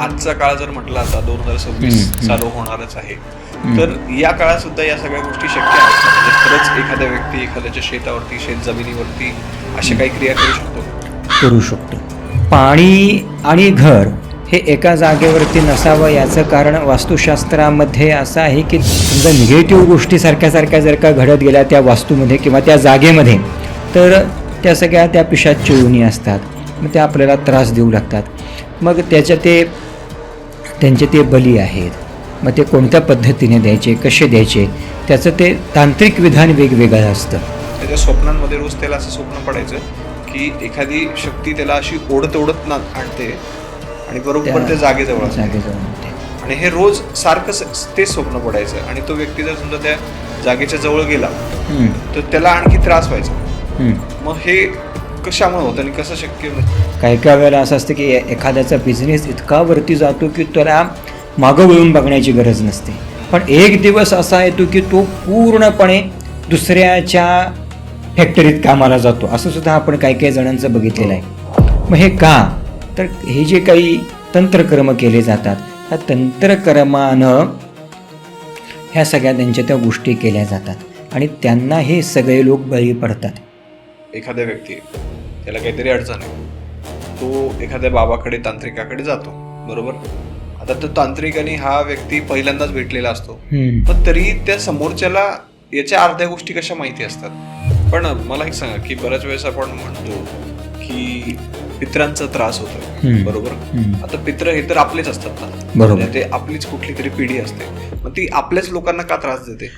आजचा काळ जर म्हटला आता 2026 चालू होणारच आहे, तर या काळात सुद्धा या सगळ्या गोष्टी शक्य आहेत. म्हणजे खरंच एखाद्या व्यक्ती एखाद्याच्या शेतावरती, शेत जमिनीवरती अशा काही क्रिया करू शकतो. पाणी आणि घर हे एका जागेवरती नसावं याचं कारण वास्तुशास्त्रामध्ये असं आहे की समजा निगेटिव्ह गोष्टी सारख्या जर का घडत गेल्या त्या वास्तूमध्ये किंवा त्या जागेमध्ये, तर त्या सगळ्या त्या पिशाच्य योनी असतात. मग त्या आपल्याला त्रास देऊ लागतात. मग त्यांचे ते बली आहेत. मग ते कोणत्या पद्धतीने द्यायचे, कसे द्यायचे, त्याचं ते तांत्रिक विधान वेगवेगळं असतं. त्याच्या स्वप्नांमध्ये रोज त्याला असं स्वप्न पडायचं की एखादी शक्ती त्याला अशी ओढत ना आणते आणि बरोबर ते जागेजवळ आणि हे रोज सारखं ते स्वप्न पडायचं. आणि तो व्यक्ती जर समजा त्या जागेच्या जवळ गेला तर त्याला आणखी त्रास व्हायचा. मग हे कशामुळे होतं आणि कसं शक्य होतं? काही वेळेला असं असतं की एखाद्याचा बिझनेस इतका वरती जातो की त्याला मागं वळून बघण्याची गरज नसते, पण एक दिवस असा येतो की तो पूर्णपणे दुसऱ्याच्या फॅक्टरीत कामाला जातो. असं सुद्धा आपण काही जणांचं बघितलेलं आहे. मग हे का? तर हे जे काही तंत्रकर्म केले जातात, ह्या तंत्रकर्मानं ह्या सगळ्या त्यांच्या त्या गोष्टी केल्या जातात आणि त्यांना हे सगळे लोक बळी पडतात. एखाद्या व्यक्ती त्याला काहीतरी अडचण आहे, तो एखाद्या बाबाकडे, तांत्रिकाकडे जातो, बरोबर. आता तो तांत्रिक आणि हा व्यक्ती पहिल्यांदाच भेटलेला असतो, पण तरी त्या समोरच्याला याच्या अर्ध्या गोष्टी कशा माहिती असतात. पण मला एक सांगा की बऱ्याच वेळेस आपण म्हणतो की पित्रांचा त्रास होतो, बरोबर. आता पित्र हे तर आपलेच असतात ना, बरोबर. ते आपलीच कुठली तरी पिढी असते, मग ती आपल्याच लोकांना का त्रास देते?